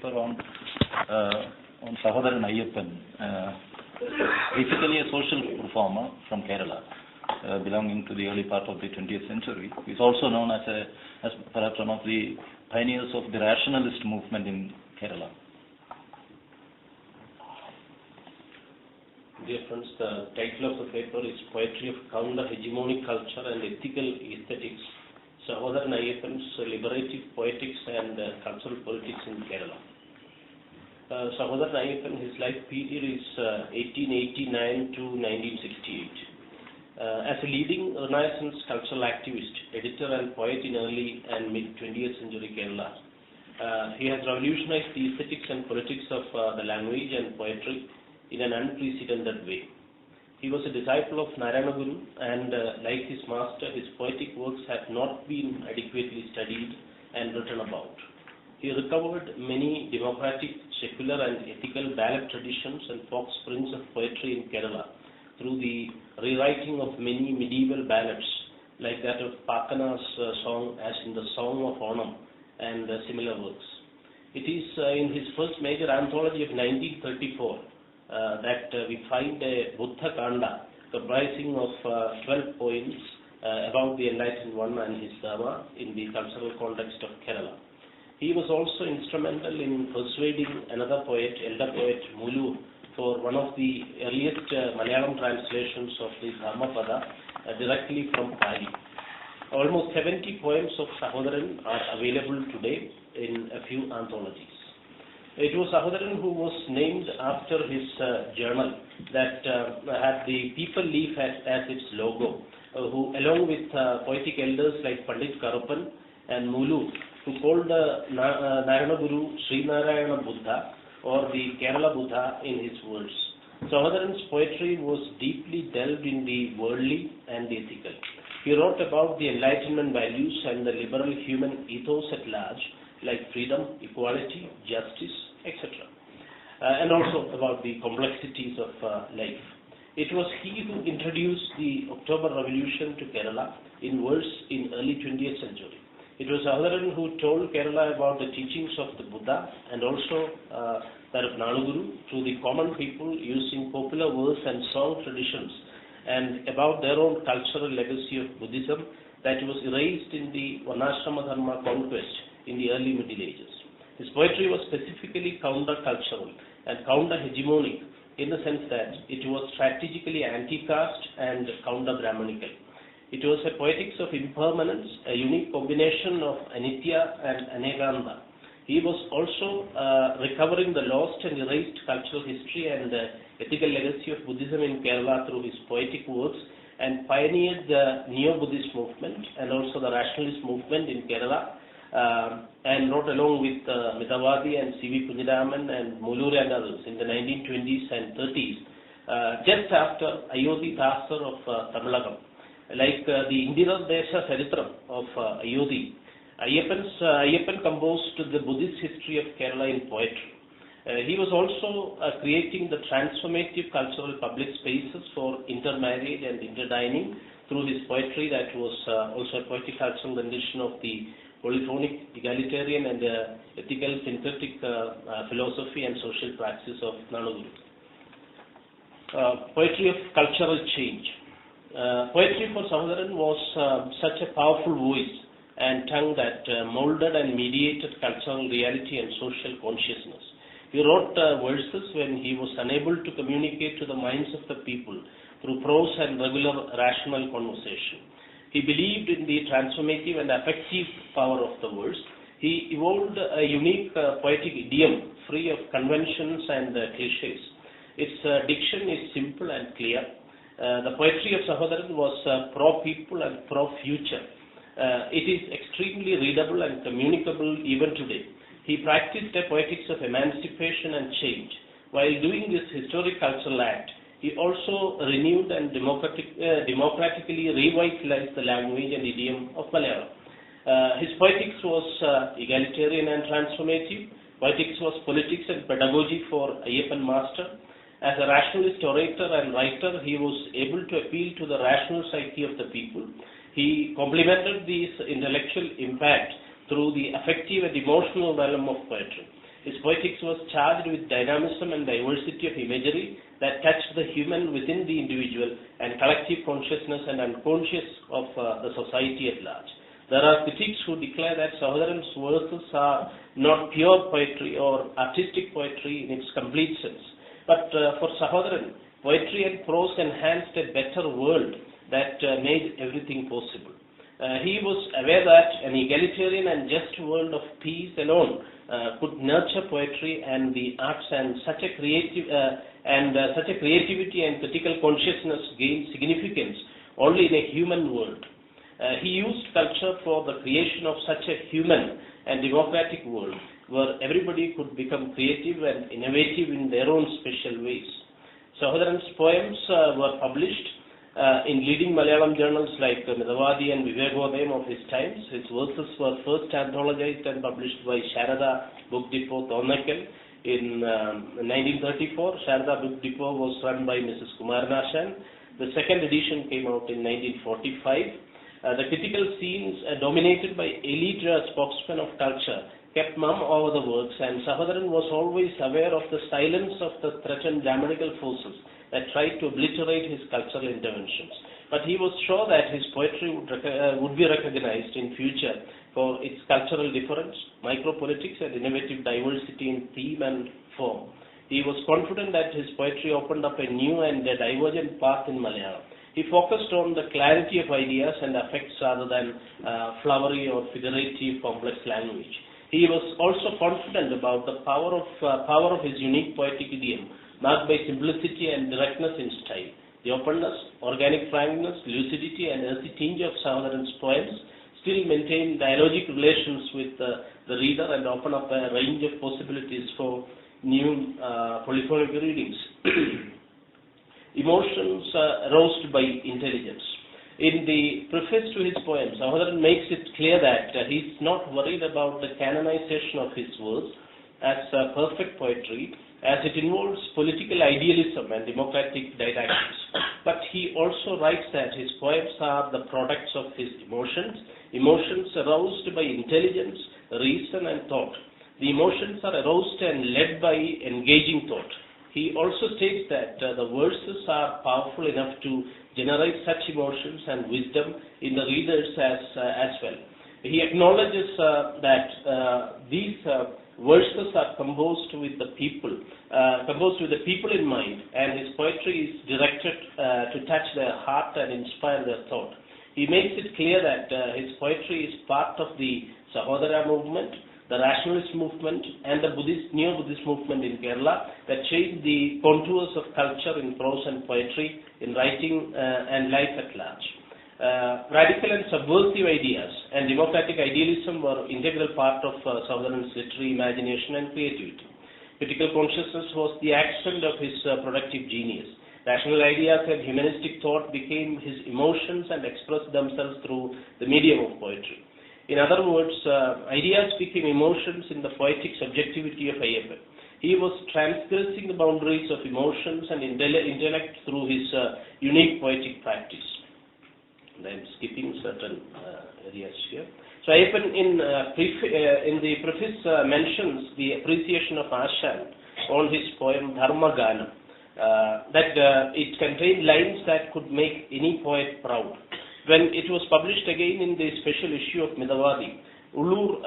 paper on Sahodaran Ayyappan, basically a social reformer from Kerala, belonging to the early part of the 20th century. He is also known as perhaps one of the pioneers of the rationalist movement in Kerala. Dear friends, the title of the paper is Poetry of Counter-Hegemonic Culture and Ethical Aesthetics, Sahodaran Ayyappan's Liberative Poetics and Cultural Politics in Kerala. Sahodaran Ayyappan, his life period is 1889 to 1968. As a leading Renaissance cultural activist, editor and poet in early and mid-20th century Kerala, he has revolutionized the aesthetics and politics of the language and poetry in an unprecedented way. He was a disciple of Narayanaguru and like his master, his poetic works have not been adequately studied and written about. He recovered many democratic, secular and ethical ballad traditions and folk springs of poetry in Kerala through the rewriting of many medieval ballads like that of Pakana's song as in the Song of Onam and similar works. It is in his first major anthology of 1934 that we find a Buddha Kanda comprising of 12 poems about the Enlightened One and his Dharma in the cultural context of Kerala. He was also instrumental in persuading another poet, elder poet Mulu, for one of the earliest Malayalam translations of the Dhammapada directly from Pali. Almost 70 poems of Sahodaran are available today in a few anthologies. It was Sahodaran who was named after his journal that had the people leaf as its logo, who along with poetic elders like Pandit Karuppan and Mulu, who called Narayanaguru Sri Narayana Buddha or the Kerala Buddha in his words. Sahodaran's poetry was deeply delved in the worldly and the ethical. He wrote about the Enlightenment values and the liberal human ethos at large, like freedom, equality, justice, etc. And also about the complexities of life. It was he who introduced the October Revolution to Kerala in verse in early 20th century. It was Sahodaran who told Kerala about the teachings of the Buddha and also that of Narayanaguru to the common people using popular verse and song traditions and about their own cultural legacy of Buddhism that was erased in the Varnashrama Dharma conquest in the early Middle Ages. His poetry was specifically counter-cultural and counter-hegemonic in the sense that it was strategically anti-caste and counter-Brahmanical. It was a poetics of impermanence, a unique combination of anitya and anekanta. He was also recovering the lost and erased cultural history and ethical legacy of Buddhism in Kerala through his poetic works and pioneered the Neo-Buddhist movement and also the rationalist movement in Kerala. And wrote along with Midavadi and C.V. Punjiraman and Mulure and others in the 1920s and 30s, just after Ayodhi Thasar of Tamilagam. Like the Indira Desha Saritram of Ayodhi, Ayyappan composed the Buddhist history of Kerala in poetry. He was also creating the transformative cultural public spaces for intermarriage and interdining through his poetry that was also a poetic cultural rendition of the polyphonic, egalitarian and ethical synthetic philosophy and social praxis of Narayanaguru. Poetry of cultural change. Poetry for Sahodaran was such a powerful voice and tongue that molded and mediated cultural reality and social consciousness. He wrote verses when he was unable to communicate to the minds of the people through prose and regular rational conversation. He believed in the transformative and affective power of the verse. He evolved a unique poetic idiom free of conventions and cliches. Its diction is simple and clear. The poetry of Sahodaran was pro-people and pro-future. It is extremely readable and communicable even today. He practiced a poetics of emancipation and change. While doing this historic cultural act, he also renewed and democratically revitalized the language and idiom of Malayalam. His poetics was egalitarian and transformative. Poetics was politics and pedagogy for Ayyappan master. As a rationalist orator and writer, he was able to appeal to the rational psyche of the people. He complemented this intellectual impact through the affective and emotional realm of poetry. His poetics was charged with dynamism and diversity of imagery that touched the human within the individual and collective consciousness and unconscious of the society at large. There are critics who declare that Sahodaran's verses are not pure poetry or artistic poetry in its complete sense. But for Sahodaran, poetry and prose enhanced a better world that made everything possible. He was aware that an egalitarian and just world of peace alone could nurture poetry and the arts, and such a creativity and critical consciousness gained significance only in a human world. He used culture for the creation of such a human and democratic world where everybody could become creative and innovative in their own special ways. Sahodaran's poems were published in leading Malayalam journals like Midavadi and Vivekodayam of his times. His verses were first anthologized and published by Sharada Book Depot, Thornakkal in 1934. Sharada Book Depot was run by Mrs. Kumaranashan. The second edition came out in 1945. The critical scenes, dominated by elite spokesmen of culture, kept mum over the works, and Sahodaran was always aware of the silence of the threatened Brahmanical forces that tried to obliterate his cultural interventions. But he was sure that his poetry would be recognized in future for its cultural difference, micropolitics, and innovative diversity in theme and form. He was confident that his poetry opened up a new and a divergent path in Malayalam. He focused on the clarity of ideas and affects rather than flowery or figurative complex language. He was also confident about the power of his unique poetic idiom, marked by simplicity and directness in style. The openness, organic frankness, lucidity, and earthy tinge of Sahodaran's poems still maintain dialogic relations with the reader and open up a range of possibilities for new polyphonic readings. Emotions aroused by intelligence. In the preface to his poem, Sahodaran makes it clear that he is not worried about the canonization of his words as perfect poetry, as it involves political idealism and democratic didactics. But he also writes that his poems are the products of his emotions aroused by intelligence, reason, and thought. The emotions are aroused and led by engaging thought. He also states that the verses are powerful enough to generate such emotions and wisdom in the readers as well. He acknowledges that these verses are composed with the people in mind, and his poetry is directed to touch their heart and inspire their thought. He makes it clear that his poetry is part of the Sahodara movement, the rationalist movement, and the neo-Buddhist movement in Kerala that changed the contours of culture in prose and poetry, in writing and life at large. Radical and subversive ideas and democratic idealism were integral part of Sahodaran's literary imagination and creativity. Critical consciousness was the accent of his productive genius. Rational ideas and humanistic thought became his emotions and expressed themselves through the medium of poetry. In other words, ideas became emotions in the poetic subjectivity of Ayyappan. He was transgressing the boundaries of emotions and intellect through his unique poetic practice. And I'm skipping certain areas here. So Ayyappan in the preface mentions the appreciation of Ashan on his poem Dharma Ganam, that it contained lines that could make any poet proud. When it was published again in the special issue of Midavadi, Ullur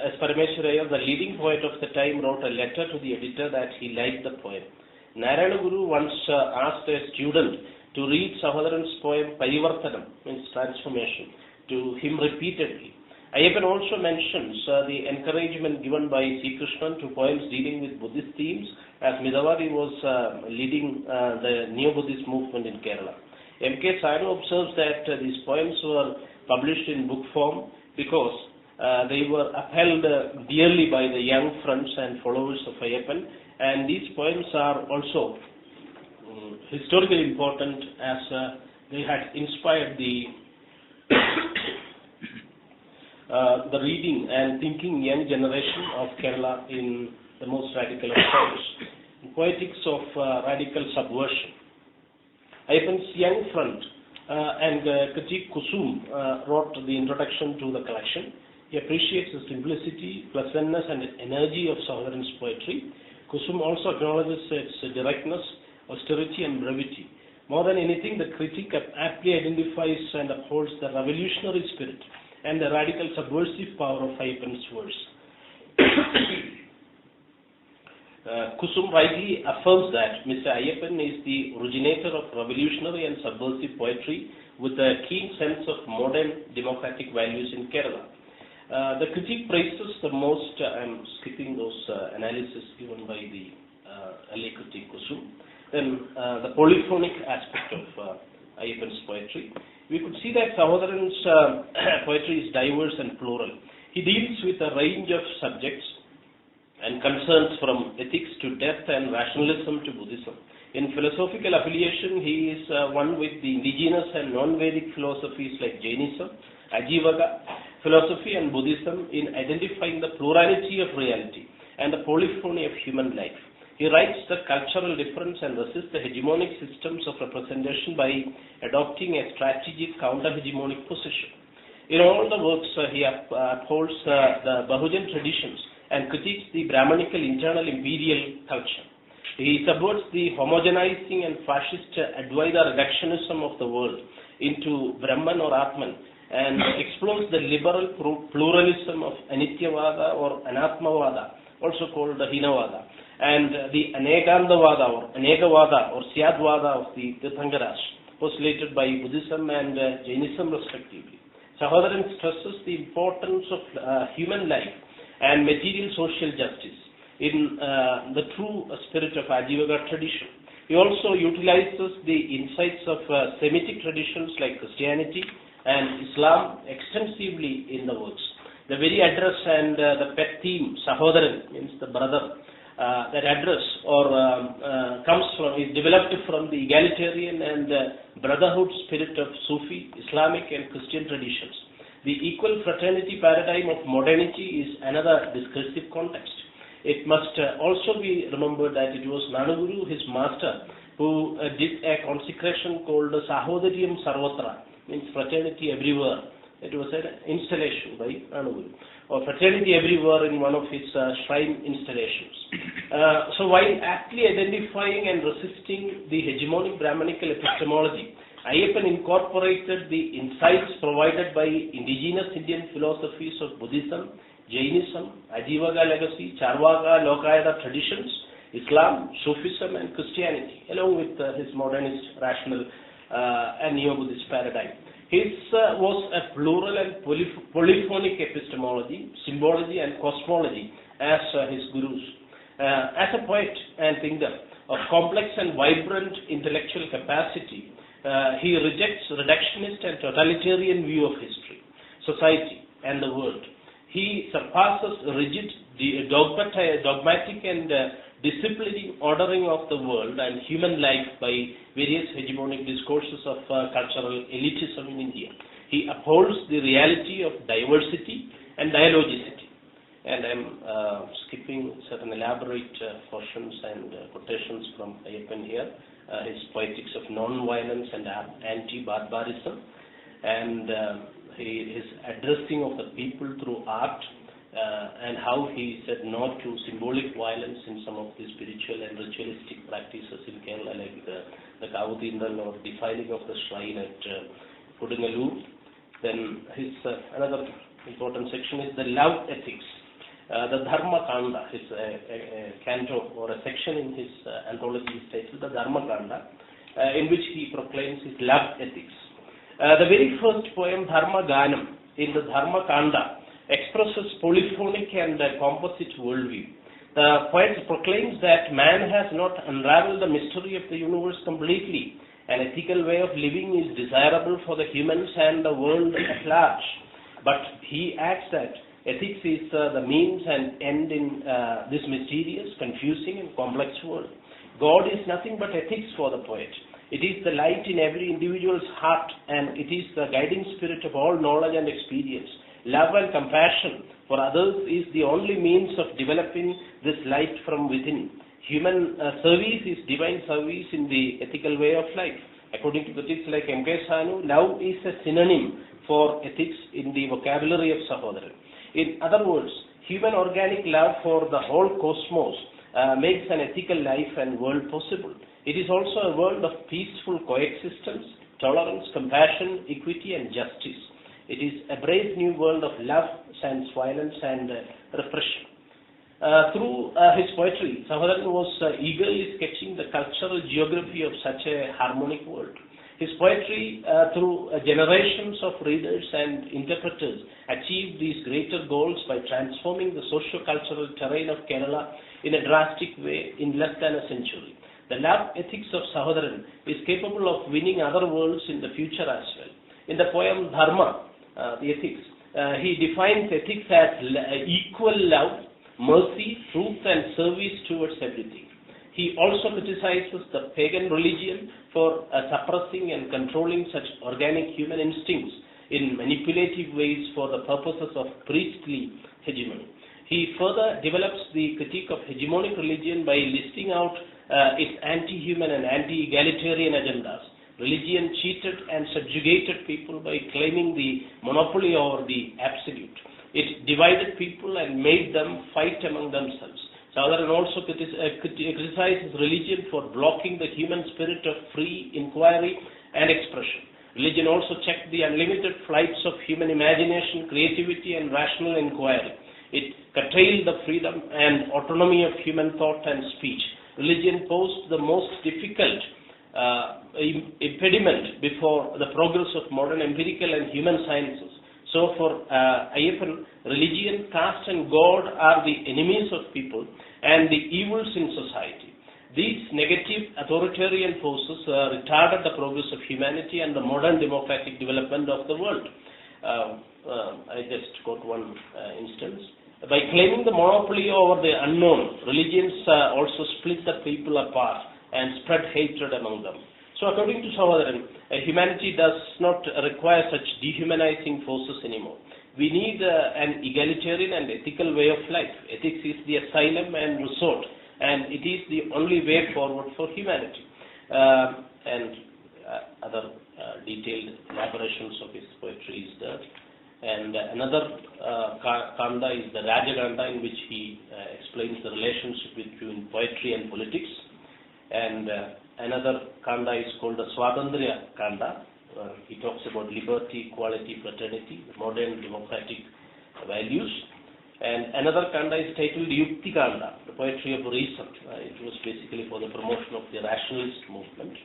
S. Parameshwaraya, the leading poet of the time, wrote a letter to the editor that he liked the poem. Narayanaguru once asked a student to read Sahodaran's poem Parivartanam, means transformation, to him repeatedly. Ayyappan also mentions the encouragement given by C. Krishnan to poems dealing with Buddhist themes, as Midavadi was leading the neo-Buddhist movement in Kerala. M.K. Sanu observes that these poems were published in book form because they were upheld dearly by the young friends and followers of Ayyappan, and these poems are also historically important as they had inspired the reading and thinking young generation of Kerala in the most radical of forms. Poetics of radical subversion. Ayyappan's young friend and critic Kusum wrote the introduction to the collection. He appreciates the simplicity, pleasantness and energy of Sahodaran's poetry. Kusum also acknowledges its directness, austerity and brevity. More than anything, the critic aptly identifies and upholds the revolutionary spirit and the radical subversive power of Ayyappan's verse. Kusum rightly affirms that Mr. Ayyappan is the originator of revolutionary and subversive poetry with a keen sense of modern democratic values in Kerala. The critique praises the most, I'm skipping those analysis given by the LA critic Kusum, then the polyphonic aspect of Ayyappan's poetry. We could see that Sahodaran's poetry is diverse and plural. He deals with a range of subjects and concerns from ethics to death and rationalism to Buddhism. In philosophical affiliation, he is one with the indigenous and non-Vedic philosophies like Jainism, Ajivaga philosophy and Buddhism in identifying the plurality of reality and the polyphony of human life. He writes the cultural difference and resists the hegemonic systems of representation by adopting a strategic counter-hegemonic position. In all the works, he upholds the Bahujan traditions and critiques the Brahmanical internal imperial culture. He subverts the homogenizing and fascist Advaita reductionism of the world into Brahman or Atman and explores the liberal pluralism of Anityavada or Anatmavada, also called the Hinavada, and the Anekantavada or Anekavada or Syadvada of the Tirthankaras, postulated by Buddhism and Jainism respectively. Sahodaran stresses the importance of human life and material social justice in the true spirit of Ajivaga tradition. He also utilizes the insights of Semitic traditions like Christianity and Islam extensively in the works. The very address and the pet theme, Sahodaran, means the brother, that address comes from, is developed from the egalitarian and brotherhood spirit of Sufi, Islamic and Christian traditions. The equal fraternity paradigm of modernity is another discursive context. It must also be remembered that it was Narayanaguru, his master, who did a consecration called Sahodaran Sarvatra, means fraternity everywhere. It was an installation by Narayanaguru, or fraternity everywhere in one of his shrine installations. So while aptly identifying and resisting the hegemonic Brahmanical epistemology, Ayyappan incorporated the insights provided by indigenous Indian philosophies of Buddhism, Jainism, Ajivaga legacy, Charvaka, Lokayata traditions, Islam, Sufism and Christianity, along with his modernist, rational and neo-Buddhist paradigm. His was a plural and polyphonic epistemology, symbology and cosmology as his gurus. As a poet and thinker of complex and vibrant intellectual capacity, he rejects reductionist and totalitarian view of history, society and the world. He surpasses rigid, dogmatic and disciplining ordering of the world and human life by various hegemonic discourses of cultural elitism in India. He upholds the reality of diversity and dialogicity. And I'm skipping certain elaborate portions and quotations from Ayyappan here. His poetics of non-violence and anti-barbarism, and his addressing of the people through art, and how he said no to symbolic violence in some of the spiritual and ritualistic practices in Kerala, like the Kavutindal or defiling of the shrine at Kodungalur. Then his another important section is the love ethics. The Dharma Kanda, his canto or a section in his anthology is titled the Dharma Kanda, in which he proclaims his love ethics. The very first poem, Dharma Ganam, in the Dharma Kanda, expresses polyphonic and composite worldview. The poet proclaims that man has not unraveled the mystery of the universe completely. An ethical way of living is desirable for the humans and the world at large. But he adds that ethics is the means and end in this mysterious, confusing and complex world. God is nothing but ethics for the poet. It is the light in every individual's heart, and it is the guiding spirit of all knowledge and experience. Love and compassion for others is the only means of developing this light from within. Human service is divine service in the ethical way of life. According to critics like M.K. Sanu, love is a synonym for ethics in the vocabulary of Sahodaran. In other words, human organic love for the whole cosmos makes an ethical life and world possible. It is also a world of peaceful coexistence, tolerance, compassion, equity and justice. It is a brave new world of love, sans violence and repression. Through his poetry, Sahodaran was eagerly sketching the cultural geography of such a harmonic world. His poetry, through generations of readers and interpreters, achieved these greater goals by transforming the socio-cultural terrain of Kerala in a drastic way in less than a century. The love ethics of Sahodaran is capable of winning other worlds in the future as well. In the poem Dharma, the ethics, he defines ethics as equal love, mercy, truth and service towards everything. He also criticizes the pagan religion for suppressing and controlling such organic human instincts in manipulative ways for the purposes of priestly hegemony. He further develops the critique of hegemonic religion by listing out its anti-human and anti-egalitarian agendas. Religion cheated and subjugated people by claiming the monopoly over the absolute. It divided people and made them fight among themselves. Sahodaran also criticizes religion for blocking the human spirit of free inquiry and expression. Religion also checked the unlimited flights of human imagination, creativity and rational inquiry. It curtailed the freedom and autonomy of human thought and speech. Religion posed the most difficult impediment before the progress of modern empirical and human sciences. So for Ayyappan, religion, caste and God are the enemies of people and the evils in society. These negative authoritarian forces retarded the progress of humanity and the modern democratic development of the world. I just got one instance. By claiming the monopoly over the unknown, religions also split the people apart and spread hatred among them. So according to Sahodaran, humanity does not require such dehumanizing forces anymore. We need an egalitarian and ethical way of life. Ethics is the asylum and resort, and it is the only way forward for humanity. Other detailed elaborations of his poetry is there. And another kanda is the Raja Kanda, in which he explains the relationship between poetry and politics. And another kanda is called the Swadandriya Kanda. He talks about liberty, equality, fraternity, modern democratic values. And another kanda is titled Yukti Kanda, the poetry of reason. It was basically for the promotion of the rationalist movement.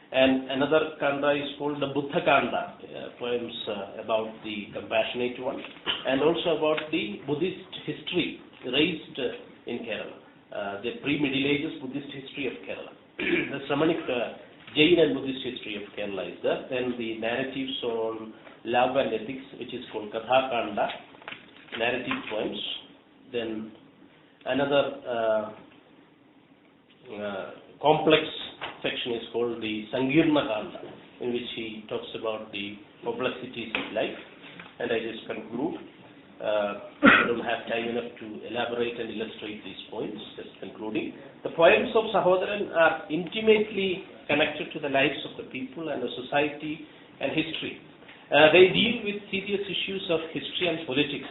And another kanda is called the Buddha Kanda, poems about the compassionate one, and also about the Buddhist history raised in Kerala, the pre-Middle Ages Buddhist history of Kerala. The Shamanic Jain and Buddhist history of Kerala is there. Then the narratives on love and ethics, which is called Katha Kanda, narrative poems. Then another complex section is called the Sankirna Kanda, in which he talks about the complexities of life. And I just conclude. I don't have time enough to elaborate and illustrate these points, just concluding. The poems of Sahodaran are intimately connected to the lives of the people and the society and history. They deal with serious issues of history and politics.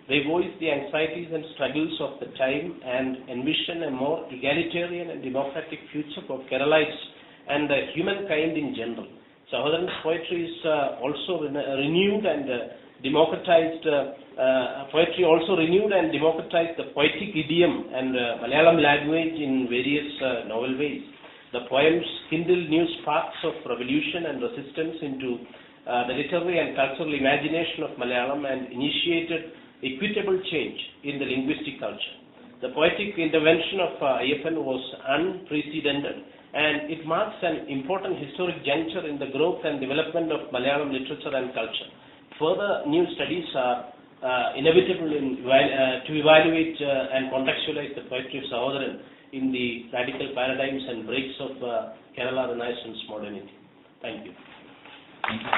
They voice the anxieties and struggles of the time and envision a more egalitarian and democratic future for Keralites and humankind in general. Sahodaran's poetry is also renewed and democratized. Poetry also renewed and democratized the poetic idiom and Malayalam language in various novel ways. The poems kindled new sparks of revolution and resistance into the literary and cultural imagination of Malayalam and initiated equitable change in the linguistic culture. The poetic intervention of Ayyappan was unprecedented, and it marks an important historic juncture in the growth and development of Malayalam literature and culture. Further new studies are inevitable to evaluate and contextualize the poetry of Sahodaran in the radical paradigms and breaks of Kerala Renaissance modernity. Thank you. Thank you.